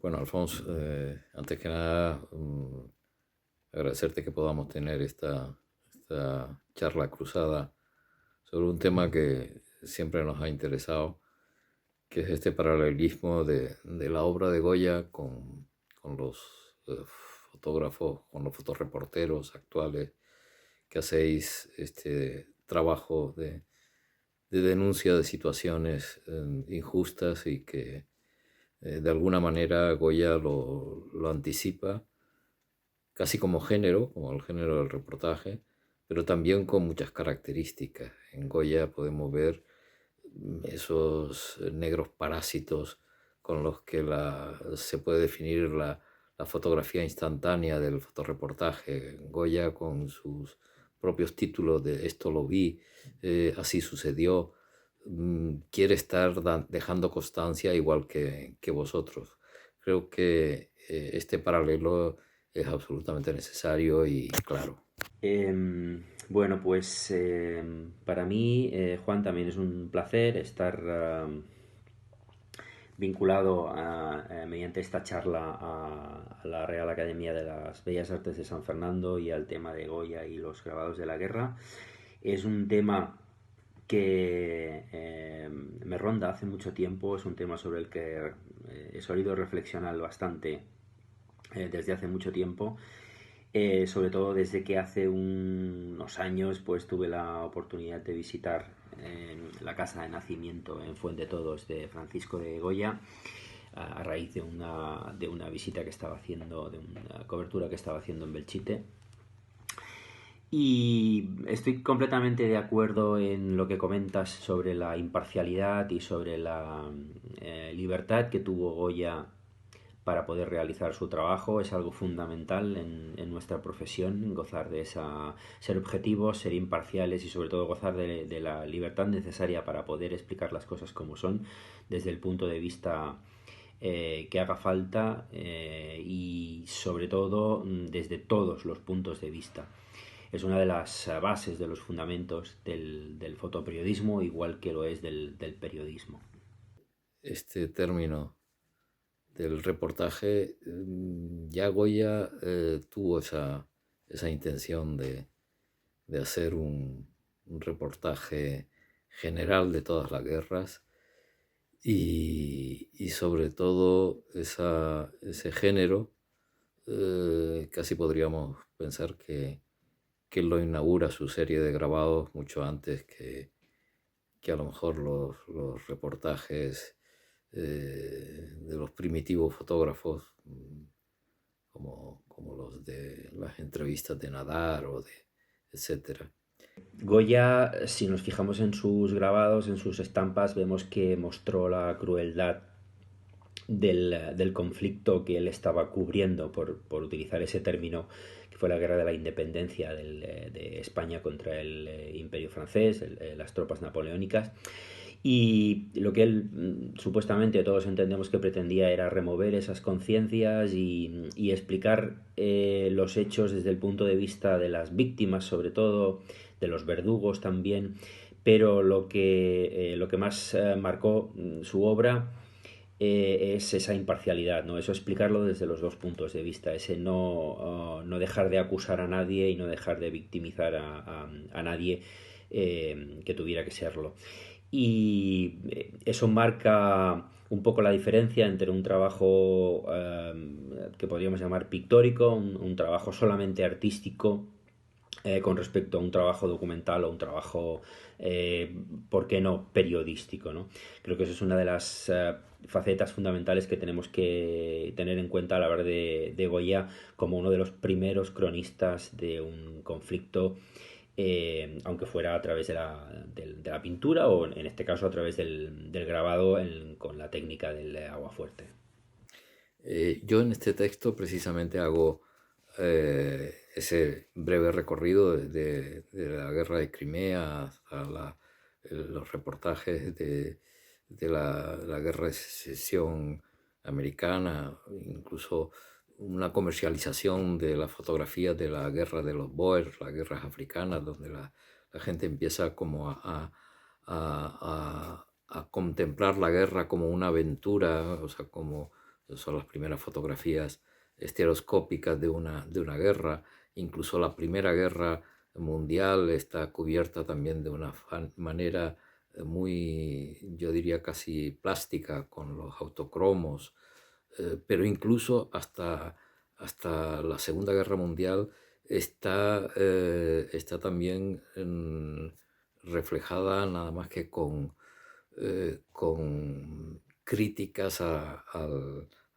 Bueno, Alfonso, antes que nada, agradecerte que podamos tener esta charla cruzada sobre un tema que siempre nos ha interesado, que es este paralelismo de la obra de Goya con los fotógrafos, con los fotoreporteros actuales, que hacéis este trabajo de denuncia de situaciones injustas y que de alguna manera Goya lo anticipa, casi como género, como el género del reportaje, pero también con muchas características. En Goya podemos ver esos negros parásitos con los que se puede definir la fotografía instantánea del fotoreportaje. Goya, con sus propios títulos de Esto lo vi, así sucedió, quiere estar dejando constancia igual que vosotros. Creo que este paralelo es absolutamente necesario y claro. Bueno, pues para mí, Juan, también es un placer estar vinculado mediante esta charla a la Real Academia de las Bellas Artes de San Fernando y al tema de Goya y los grabados de la guerra. Es un tema que me ronda hace mucho tiempo, es un tema sobre el que he solido reflexionar bastante desde hace mucho tiempo, sobre todo desde que hace unos años pues tuve la oportunidad de visitar la casa de nacimiento en Fuente Todos de Francisco de Goya a raíz de una visita que estaba haciendo, de una cobertura que estaba haciendo en Belchite. Y estoy completamente de acuerdo en lo que comentas sobre la imparcialidad y sobre la libertad que tuvo Goya para poder realizar su trabajo. Es algo fundamental en nuestra profesión, gozar de esa, ser objetivos, ser imparciales y sobre todo gozar de la libertad necesaria para poder explicar las cosas como son desde el punto de vista que haga falta y sobre todo desde todos los puntos de vista. Es una de las bases, de los fundamentos del fotoperiodismo, igual que lo es del periodismo. Este término del reportaje, ya Goya tuvo esa intención de hacer un reportaje general de todas las guerras y sobre todo ese género, casi podríamos pensar que él lo inaugura su serie de grabados mucho antes que a lo mejor los reportajes de los primitivos fotógrafos, como los de las entrevistas de Nadar o de etcétera. Goya, si nos fijamos en sus grabados, en sus estampas, vemos que mostró la crueldad del conflicto que él estaba cubriendo, por utilizar ese término, que fue la guerra de la independencia de España contra el imperio francés, las tropas napoleónicas. Y lo que él supuestamente todos entendemos que pretendía era remover esas conciencias y explicar los hechos desde el punto de vista de las víctimas, sobre todo de los verdugos también. Pero lo que más marcó su obra es esa imparcialidad, ¿no? Eso explicarlo desde los dos puntos de vista, ese no dejar de acusar a nadie y no dejar de victimizar a nadie que tuviera que serlo. Y eso marca un poco la diferencia entre un trabajo que podríamos llamar pictórico, un trabajo solamente artístico, con respecto a un trabajo documental o un trabajo, ¿por qué no?, periodístico, ¿no? Creo que eso es una de las facetas fundamentales que tenemos que tener en cuenta a la hora de Goya como uno de los primeros cronistas de un conflicto, aunque fuera a través de la pintura o en este caso a través del grabado con la técnica del agua fuerte. Yo en este texto precisamente hago ese breve recorrido de la guerra de Crimea hasta los reportajes de la guerra de secesión americana, incluso una comercialización de las fotografías de la guerra de los Boers, las guerras africanas, donde la gente empieza como a contemplar la guerra como una aventura, o sea, como son las primeras fotografías estereoscópicas de una guerra. Incluso la Primera Guerra Mundial está cubierta también de una manera muy, yo diría casi plástica, con los autocromos, pero incluso hasta la Segunda Guerra Mundial está también reflejada nada más que con críticas a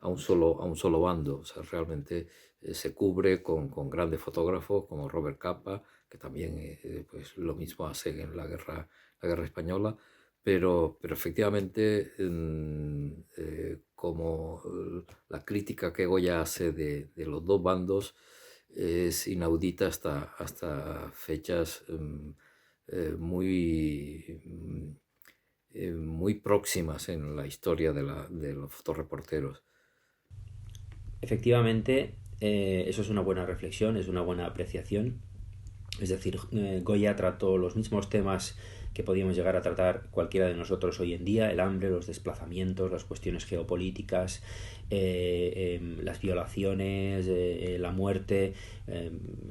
un solo bando. O sea, realmente se cubre con grandes fotógrafos como Robert Capa, que también pues lo mismo hace en la guerra española, pero efectivamente como la crítica que Goya hace de los dos bandos es inaudita hasta fechas muy próximas en la historia de los fotoreporteros. Efectivamente, eso es una buena reflexión, es una buena apreciación. Es decir, Goya trató los mismos temas que podíamos llegar a tratar cualquiera de nosotros hoy en día: el hambre, los desplazamientos, las cuestiones geopolíticas, las violaciones, la muerte,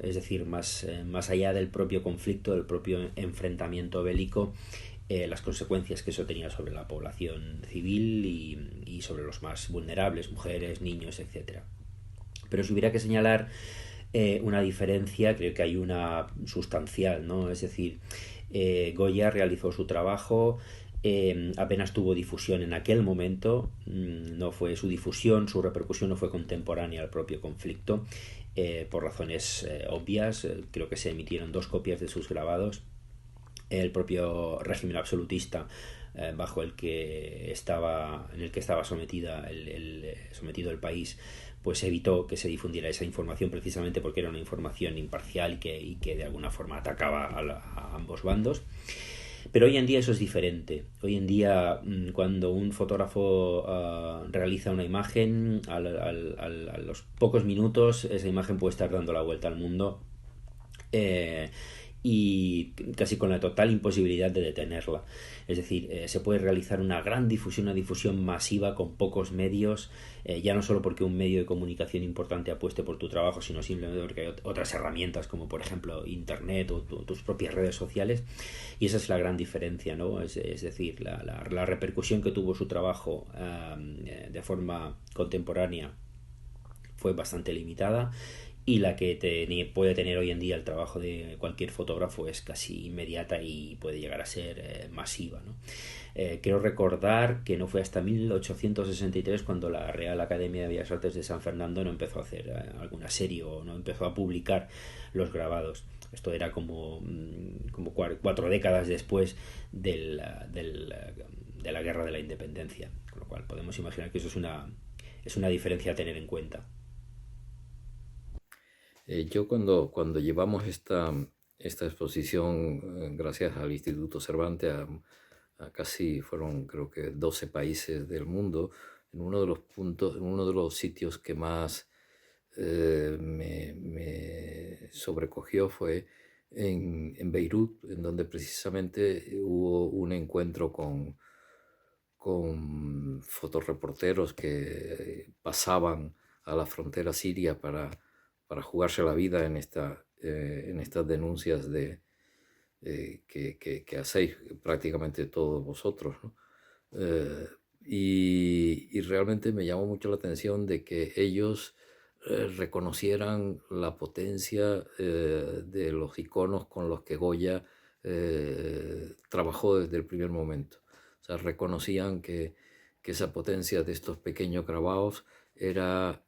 es decir, más allá del propio conflicto, del propio enfrentamiento bélico, las consecuencias que eso tenía sobre la población civil y sobre los más vulnerables, mujeres, niños, etcétera. Pero si hubiera que señalar una diferencia, creo que hay una sustancial, ¿no? Es decir, Goya realizó su trabajo, apenas tuvo difusión en aquel momento, no fue su difusión, su repercusión no fue contemporánea al propio conflicto, por razones obvias. Creo que se emitieron 2 copias de sus grabados. El propio régimen absolutista en el que estaba sometido el país, pues evitó que se difundiera esa información, precisamente porque era una información imparcial y que de alguna forma atacaba a ambos bandos. Pero hoy en día eso es diferente. Hoy en día, cuando un fotógrafo realiza una imagen, a los pocos minutos esa imagen puede estar dando la vuelta al mundo, y casi con la total imposibilidad de detenerla. Es decir, se puede realizar una gran difusión, una difusión masiva con pocos medios, ya no solo porque un medio de comunicación importante apueste por tu trabajo, sino simplemente porque hay otras herramientas, como por ejemplo internet o tus propias redes sociales, y esa es la gran diferencia, ¿no? Es decir, la repercusión que tuvo su trabajo de forma contemporánea fue bastante limitada, y la que puede tener hoy en día el trabajo de cualquier fotógrafo es casi inmediata y puede llegar a ser masiva, ¿no? Quiero recordar que no fue hasta 1863 cuando la Real Academia de Bellas Artes de San Fernando no empezó a hacer alguna serie o no empezó a publicar los grabados. Esto era como 4 décadas después de la Guerra de la Independencia, con lo cual podemos imaginar que eso es una diferencia a tener en cuenta. Yo cuando llevamos esta exposición, gracias al Instituto Cervantes, a casi fueron creo que 12 países del mundo, en uno de los puntos, en uno de los sitios que más me sobrecogió fue en Beirut, en donde precisamente hubo un encuentro con fotoreporteros que pasaban a la frontera siria para jugarse la vida en estas denuncias que hacéis prácticamente todos vosotros, ¿no? Y realmente me llamó mucho la atención de que ellos reconocieran la potencia de los iconos con los que Goya trabajó desde el primer momento. O sea, reconocían que esa potencia de estos pequeños grabados era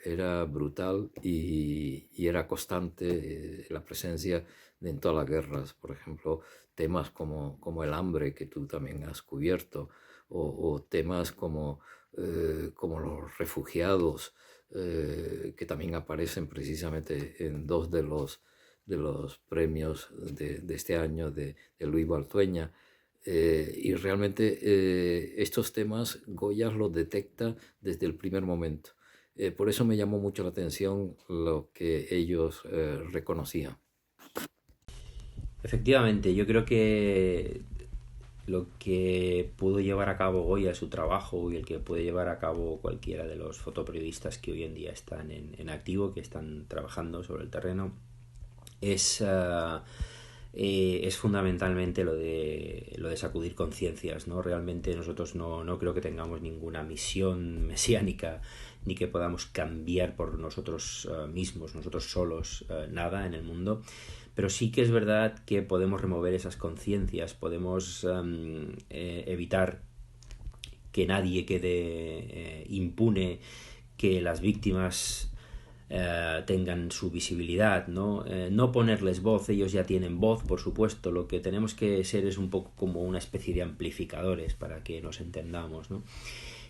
brutal y era constante la presencia en todas las guerras. Por ejemplo, temas como el hambre, que tú también has cubierto, o temas como los refugiados, que también aparecen precisamente en dos de los premios de este año de Luis Baltueña. Y realmente estos temas Goya los detecta desde el primer momento. Por eso me llamó mucho la atención lo que ellos reconocían. Efectivamente, yo creo que lo que pudo llevar a cabo Goya, su trabajo, y el que puede llevar a cabo cualquiera de los fotoperiodistas que hoy en día están en activo, que están trabajando sobre el terreno, es, es fundamentalmente lo de sacudir conciencias, ¿no? Realmente nosotros no creo que tengamos ninguna misión mesiánica ni que podamos cambiar por nosotros mismos, nosotros solos, nada en el mundo, pero sí que es verdad que podemos remover esas conciencias, podemos evitar que nadie quede impune, que las víctimas tengan su visibilidad, ¿no? No ponerles voz, ellos ya tienen voz, por supuesto, lo que tenemos que ser es un poco como una especie de amplificadores para que nos entendamos, ¿no?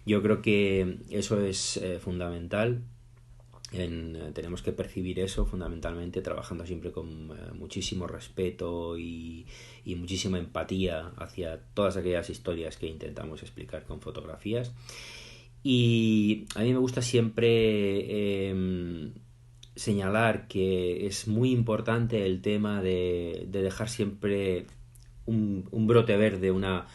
Yo creo que eso es fundamental. Tenemos que percibir eso fundamentalmente trabajando siempre con muchísimo respeto y muchísima empatía hacia todas aquellas historias que intentamos explicar con fotografías. Y a mí me gusta siempre señalar que es muy importante el tema de dejar siempre un brote verde, una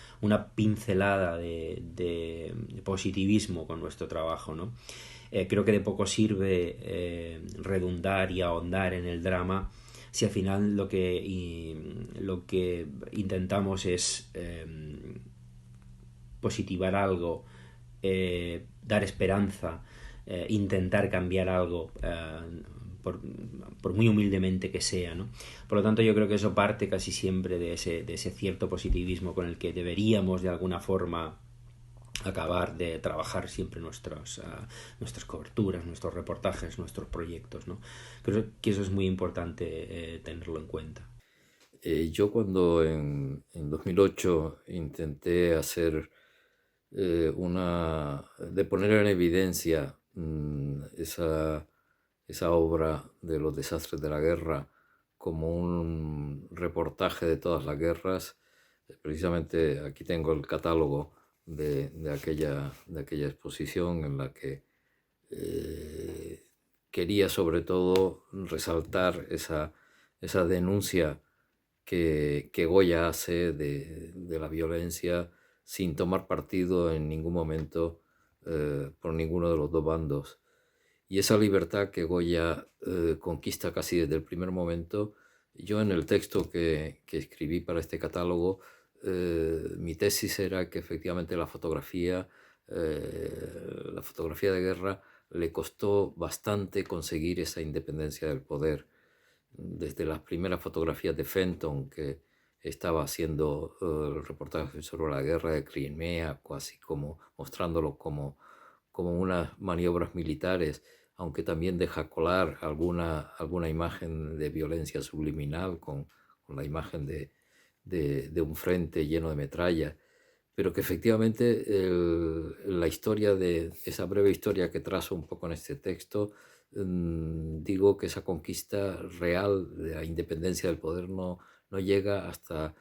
pincelada de positivismo con nuestro trabajo, ¿no? Creo que de poco sirve redundar y ahondar en el drama si al final lo que intentamos es positivar algo, dar esperanza, intentar cambiar algo, por muy humildemente que sea, ¿no? Por lo tanto, yo creo que eso parte casi siempre de ese cierto positivismo con el que deberíamos de alguna forma acabar de trabajar siempre nuestras coberturas, nuestros reportajes, nuestros proyectos, ¿no? Creo que eso es muy importante tenerlo en cuenta. Yo cuando en 2008 intenté hacer de poner en evidencia esa obra de los desastres de la guerra como un reportaje de todas las guerras, precisamente aquí tengo el catálogo de aquella exposición en la que quería sobre todo resaltar esa denuncia que Goya hace de la violencia sin tomar partido en ningún momento por ninguno de los dos bandos. Y esa libertad que Goya conquista casi desde el primer momento. Yo en el texto que escribí para este catálogo, mi tesis era que efectivamente la fotografía de guerra le costó bastante conseguir esa independencia del poder. Desde las primeras fotografías de Fenton, que estaba haciendo el reportaje sobre la guerra de Crimea, así como mostrándolo como unas maniobras militares, aunque también deja colar alguna imagen de violencia subliminal con la imagen de un frente lleno de metralla, pero que efectivamente la historia esa breve historia que trazo un poco en este texto, digo que esa conquista real de la independencia del poder no llega hasta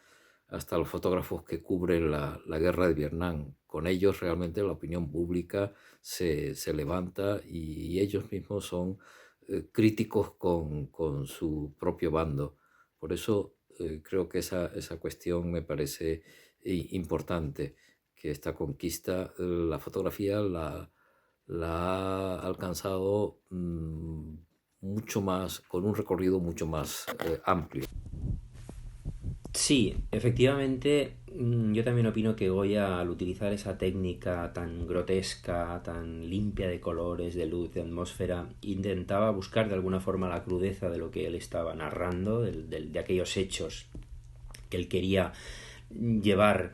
los fotógrafos que cubren la guerra de Vietnam. Con ellos realmente la opinión pública se levanta y ellos mismos son críticos con su propio bando. Por eso creo que esa cuestión me parece importante, que esta conquista, la fotografía la ha alcanzado mucho más, con un recorrido mucho más amplio. Sí, efectivamente, yo también opino que Goya, al utilizar esa técnica tan grotesca, tan limpia de colores, de luz, de atmósfera, intentaba buscar de alguna forma la crudeza de lo que él estaba narrando, de aquellos hechos que él quería llevar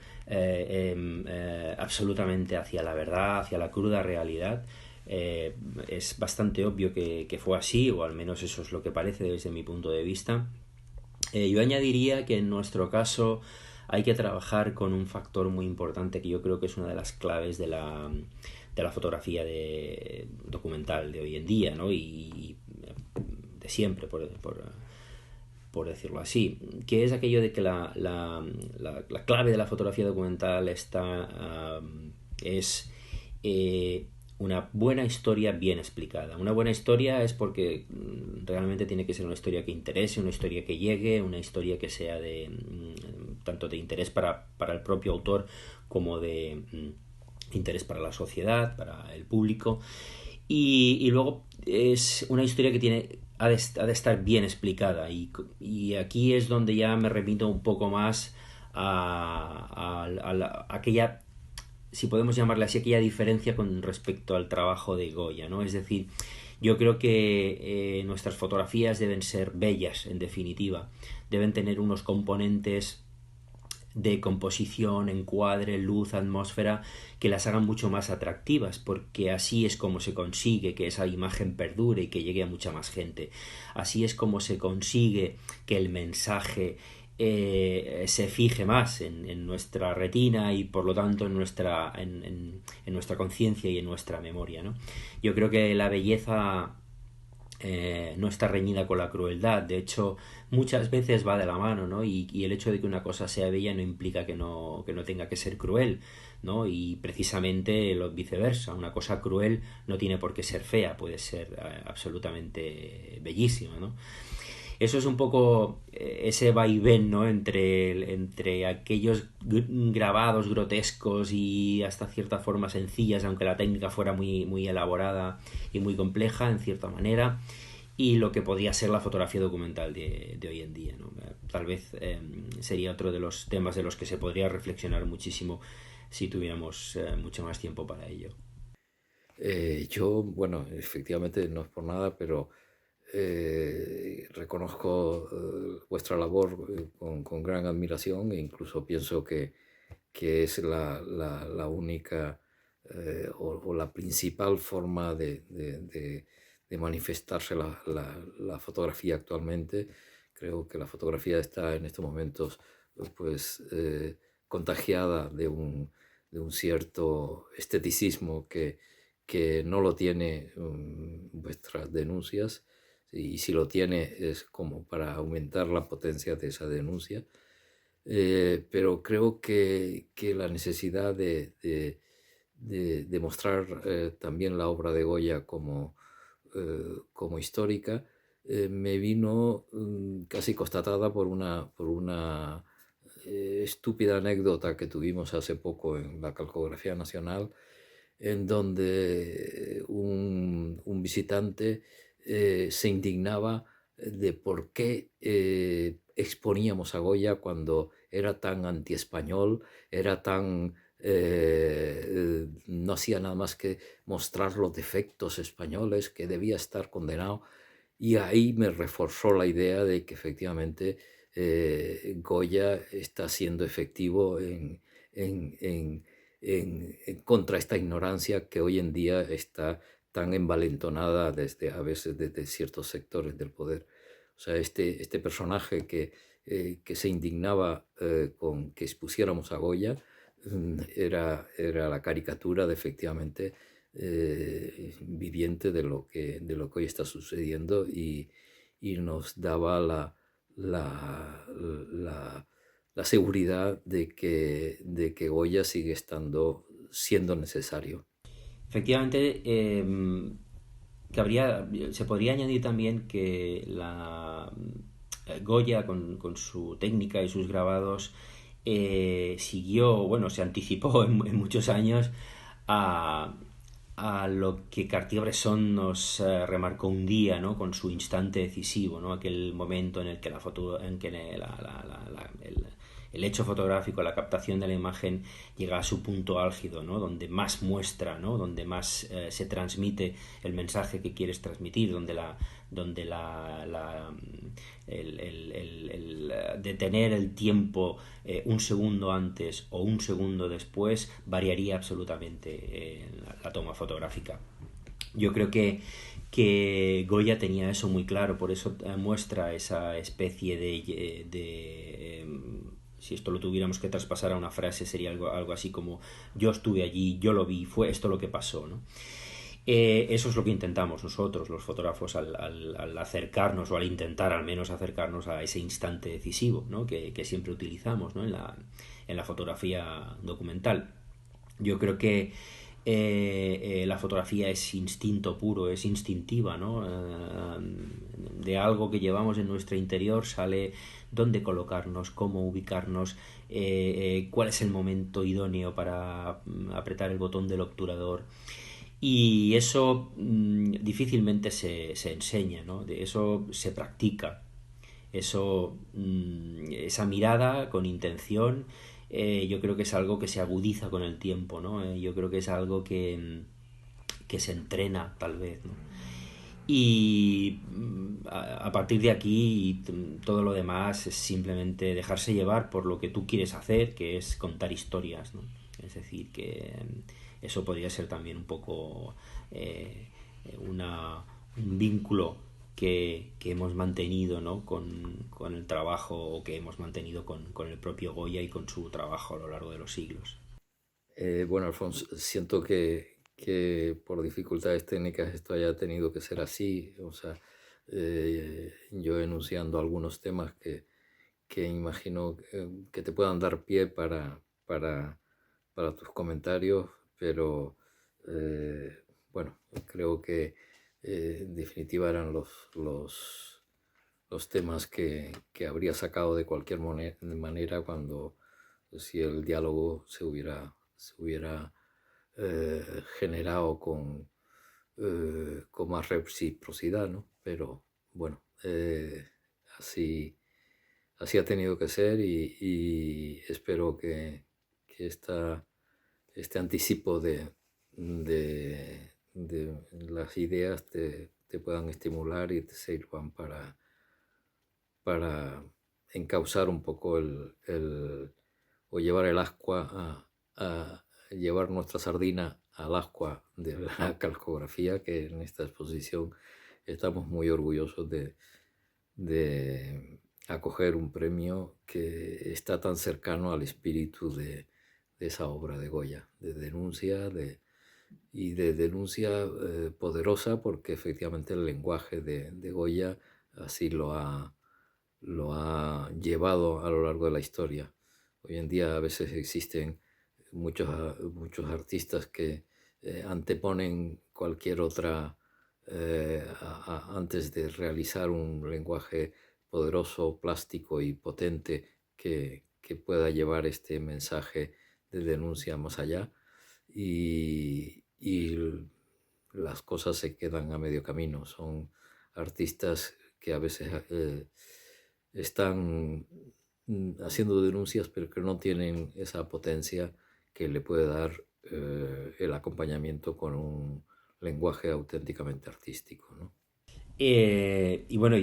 absolutamente hacia la verdad, hacia la cruda realidad. Es bastante obvio que fue así, o al menos eso es lo que parece desde mi punto de vista. Yo añadiría que en nuestro caso hay que trabajar con un factor muy importante que yo creo que es una de las claves de la fotografía documental de hoy en día, ¿no? Y de siempre, por decirlo así, que es aquello de que la clave de la fotografía documental es una buena historia bien explicada. Una buena historia es porque realmente tiene que ser una historia que interese, una historia que llegue, una historia que sea de tanto de interés para el propio autor como de interés para la sociedad, para el público. Y luego es una historia que ha de estar bien explicada. Y aquí es donde ya me remito un poco más a aquella, si podemos llamarle así, aquella diferencia con respecto al trabajo de Goya, ¿no? Es decir, yo creo que nuestras fotografías deben ser bellas, en definitiva. Deben tener unos componentes de composición, encuadre, luz, atmósfera, que las hagan mucho más atractivas, porque así es como se consigue que esa imagen perdure y que llegue a mucha más gente. Así es como se consigue que el mensaje se fije más en nuestra retina y por lo tanto en nuestra conciencia y en nuestra memoria, ¿no? Yo creo que la belleza no está reñida con la crueldad. De hecho, muchas veces va de la mano, ¿no? Y el hecho de que una cosa sea bella no implica que no tenga que ser cruel, ¿no? Y precisamente lo viceversa. Una cosa cruel no tiene por qué ser fea, puede ser absolutamente bellísima, ¿no? Eso es un poco ese vaivén, ¿no? Entre aquellos grabados grotescos y hasta cierta forma sencillas, aunque la técnica fuera muy elaborada y muy compleja en cierta manera, y lo que podría ser la fotografía documental de hoy en día, ¿no? Tal vez sería otro de los temas de los que se podría reflexionar muchísimo si tuviéramos mucho más tiempo para ello. Yo, bueno, efectivamente no es por nada, pero reconozco vuestra labor con gran admiración e incluso pienso que es la única o la principal forma de manifestarse la fotografía actualmente. Creo que la fotografía está en estos momentos pues contagiada de un cierto esteticismo que no lo tiene vuestras denuncias, y si lo tiene es como para aumentar la potencia de esa denuncia. Pero creo que la necesidad de mostrar también la obra de Goya como histórica me vino casi constatada por una estúpida anécdota que tuvimos hace poco en la Calcografía Nacional, en donde un visitante se indignaba de por qué exponíamos a Goya cuando era tan antiespañol, era tan... no hacía nada más que mostrar los defectos españoles, que debía estar condenado. Y ahí me reforzó la idea de que efectivamente Goya está siendo efectivo contra esta ignorancia que hoy en día está tan envalentonada a veces desde ciertos sectores del poder. O sea, este personaje que se indignaba con que expusiéramos a Goya era la caricatura de efectivamente viviente de lo que hoy está sucediendo, y nos daba la, la seguridad de que Goya sigue siendo necesario. Efectivamente, se podría añadir también que Goya, con su técnica y sus grabados, siguió, bueno, se anticipó en muchos años a, a lo que Cartier-Bresson nos remarcó un día, ¿no? Con su instante decisivo, ¿no? Aquel momento en el que el hecho fotográfico, la captación de la imagen llega a su punto álgido, ¿no? Donde más muestra, ¿no? Donde más se transmite el mensaje que quieres transmitir, donde el detener el tiempo un segundo antes o un segundo después variaría absolutamente la toma fotográfica. Yo creo que Goya tenía eso muy claro, por eso muestra esa especie si esto lo tuviéramos que traspasar a una frase sería algo así como: yo estuve allí, yo lo vi, fue esto lo que pasó, ¿no? Eso es lo que intentamos nosotros, los fotógrafos, al acercarnos, o al intentar al menos acercarnos a ese instante decisivo, ¿no? que siempre utilizamos, ¿no? en la fotografía documental. Yo creo que la fotografía es instinto puro, es instintiva, ¿no? De algo que llevamos en nuestro interior sale dónde colocarnos, cómo ubicarnos, cuál es el momento idóneo para apretar el botón del obturador. Y eso difícilmente se enseña, ¿no? De eso se practica. Eso, esa mirada con intención, yo creo que es algo que se agudiza con el tiempo, ¿no? Yo creo que es algo que se entrena, tal vez, ¿no? Y a partir de aquí todo lo demás es simplemente dejarse llevar por lo que tú quieres hacer, que es contar historias, ¿no? Es decir, que eso podría ser también un poco eh, un vínculo que hemos mantenido, ¿no? Con el trabajo, o que hemos mantenido con el propio Goya y con su trabajo a lo largo de los siglos. Bueno, Alfonso, siento que por dificultades técnicas esto haya tenido que ser así. O sea, yo enunciando algunos temas que imagino que te puedan dar pie para tus comentarios, pero bueno, creo que en definitiva eran los temas que habría sacado de cualquier manera cuando, si el diálogo se hubiera generado con más reciprocidad, ¿no? Pero bueno, así, así ha tenido que ser y espero que este anticipo de las ideas te puedan estimular y te sirvan para encauzar un poco o llevar el ascua a llevar nuestra sardina al ascua de la calcografía, que en esta exposición estamos muy orgullosos de acoger un premio que está tan cercano al espíritu de esa obra de Goya, de denuncia, y de denuncia poderosa, porque efectivamente el lenguaje de Goya así lo ha llevado a lo largo de la historia. Hoy en día a veces existen muchos artistas que anteponen cualquier otra, antes de realizar un lenguaje poderoso, plástico y potente que pueda llevar este mensaje de denuncia más allá. Y las cosas se quedan a medio camino. Son artistas que a veces están haciendo denuncias, pero que no tienen esa potencia que le puede dar el acompañamiento con un lenguaje auténticamente artístico, ¿no? Y bueno,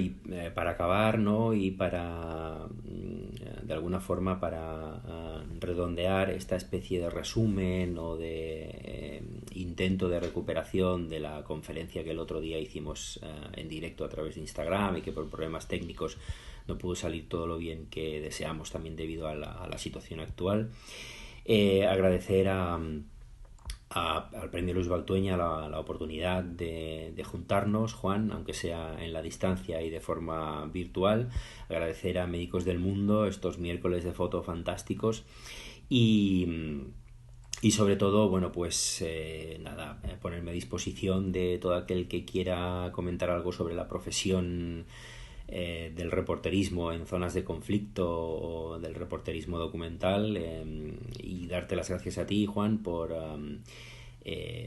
para acabar, ¿no? Y para, de alguna forma, para redondear esta especie de resumen o de intento de recuperación de la conferencia que el otro día hicimos en directo a través de Instagram, y que por problemas técnicos no pudo salir todo lo bien que deseamos, también debido a la situación actual. Agradecer al premio Luis Baltueña la oportunidad de juntarnos, Juan, aunque sea en la distancia y de forma virtual. Agradecer a Médicos del Mundo estos miércoles de foto fantásticos. Y sobre todo, bueno, pues nada, ponerme a disposición de todo aquel que quiera comentar algo sobre la profesión del reporterismo en zonas de conflicto, o del reporterismo documental, y darte las gracias a ti, Juan, por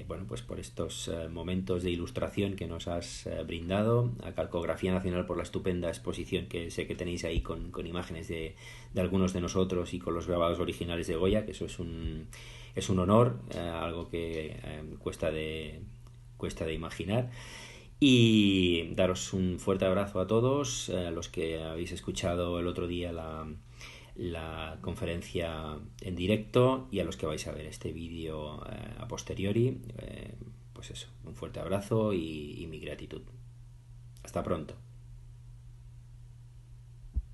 bueno, pues por estos momentos de ilustración que nos has brindado, a Calcografía Nacional por la estupenda exposición que sé que tenéis ahí con imágenes de algunos de nosotros, y con los grabados originales de Goya, que eso es un honor, algo que cuesta de imaginar. Y daros un fuerte abrazo a todos, a los que habéis escuchado el otro día la conferencia en directo, y a los que vais a ver este vídeo a posteriori. Pues eso, un fuerte abrazo y mi gratitud. Hasta pronto.